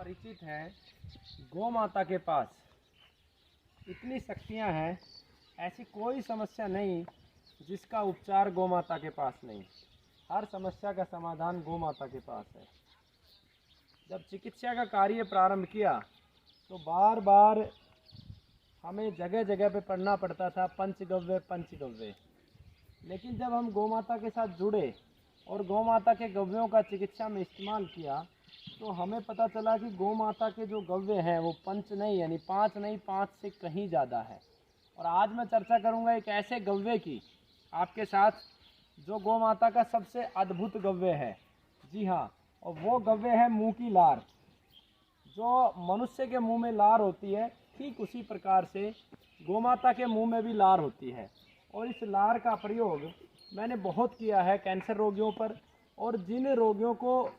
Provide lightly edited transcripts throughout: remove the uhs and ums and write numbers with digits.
परिचित हैं, गौ माता के पास इतनी शक्तियां हैं, ऐसी कोई समस्या नहीं जिसका उपचार गौ माता के पास नहीं। हर समस्या का समाधान गौ माता के पास है। जब चिकित्सा का कार्य प्रारंभ किया तो बार बार हमें जगह जगह पे पढ़ना पड़ता था पंचगव्य पंचगव्य, लेकिन जब हम गौ माता के साथ जुड़े और गौ माता के गव्यों का चिकित्सा में इस्तेमाल किया तो हमें पता चला कि गौ माता के जो गव्य हैं वो पंच नहीं, यानी पांच नहीं, पांच से कहीं ज़्यादा है। और आज मैं चर्चा करूंगा एक ऐसे गव्य की आपके साथ जो गौ माता का सबसे अद्भुत गव्य है। जी हाँ, और वो गव्य है मुँह की लार। जो मनुष्य के मुंह में लार होती है, ठीक उसी प्रकार से गौ माता के मुंह में भी लार होती है। और इस लार का प्रयोग मैंने बहुत किया है कैंसर रोगियों पर, और जिन रोगियों को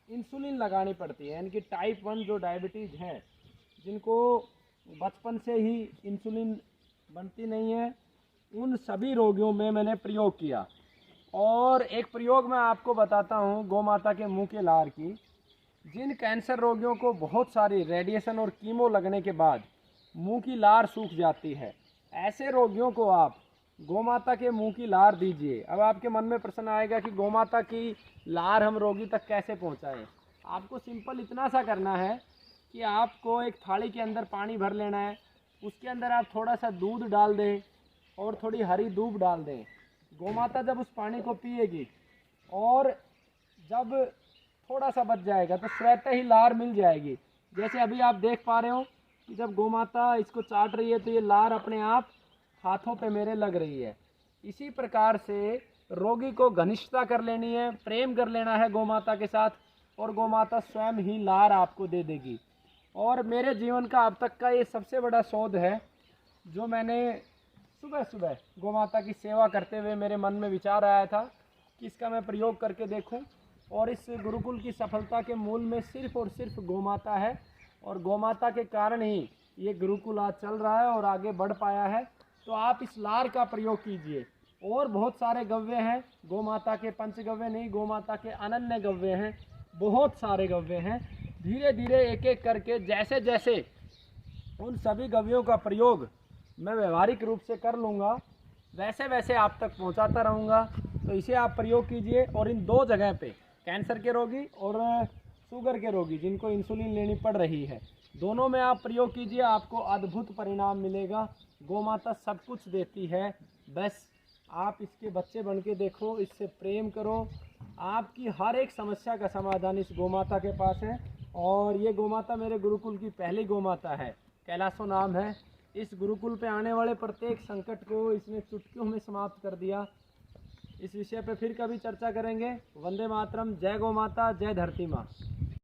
इंसुलिन लगानी पड़ती है, यानी कि टाइप 1 जो डायबिटीज़ है, जिनको बचपन से ही इंसुलिन बनती नहीं है, उन सभी रोगियों में मैंने प्रयोग किया। और एक प्रयोग मैं आपको बताता हूँ गौ माता के मुँह के लार की। जिन कैंसर रोगियों को बहुत सारी रेडिएशन और कीमो लगने के बाद मुंह की लार सूख जाती है, ऐसे रोगियों को आप गौ माता के मुंह की लार दीजिए। अब आपके मन में प्रश्न आएगा कि गौ माता की लार हम रोगी तक कैसे पहुंचाएं। आपको सिंपल इतना सा करना है कि आपको एक थाली के अंदर पानी भर लेना है, उसके अंदर आप थोड़ा सा दूध डाल दें और थोड़ी हरी दूब डाल दें। गौ माता जब उस पानी को पिएगी और जब थोड़ा सा बच जाएगा तो स्वतः ही लार मिल जाएगी। जैसे अभी आप देख पा रहे हो कि जब गौ माता इसको चाट रही है तो ये लार अपने आप हाथों पे मेरे लग रही है। इसी प्रकार से रोगी को घनिष्ठता कर लेनी है, प्रेम कर लेना है गौ माता के साथ, और गौ माता स्वयं ही लार आपको दे देगी। और मेरे जीवन का अब तक का ये सबसे बड़ा शोध है, जो मैंने सुबह सुबह गौ माता की सेवा करते हुए मेरे मन में विचार आया था कि इसका मैं प्रयोग करके देखूं। और इस गुरुकुल की सफलता के मूल में सिर्फ और सिर्फ गौ माता है, और गौ माता के कारण ही ये गुरुकुल आज चल रहा है और आगे बढ़ पाया है। तो आप इस लार का प्रयोग कीजिए। और बहुत सारे गव्य हैं, गौ माता के पंचगव्य नहीं, गौ माता के अनन्य गव्य हैं, बहुत सारे गव्य हैं। धीरे धीरे एक एक करके जैसे जैसे उन सभी गव्यों का प्रयोग मैं व्यवहारिक रूप से कर लूँगा, वैसे वैसे आप तक पहुँचाता रहूँगा। तो इसे आप प्रयोग कीजिए। और इन दो जगह पे, कैंसर के रोगी और शुगर के रोगी जिनको इंसुलिन लेनी पड़ रही है, दोनों में आप प्रयोग कीजिए, आपको अद्भुत परिणाम मिलेगा। गौ माता सब कुछ देती है, बस आप इसके बच्चे बन के देखो, इससे प्रेम करो। आपकी हर एक समस्या का समाधान इस गौ माता के पास है। और ये गौ माता मेरे गुरुकुल की पहली गौ माता है, कैलाशो नाम है। इस गुरुकुल पे आने वाले प्रत्येक संकट को इसने चुटकियों में समाप्त कर दिया। इस विषय पे फिर कभी चर्चा करेंगे। वंदे मातरम। जय गौ माता, जय धरती माँ।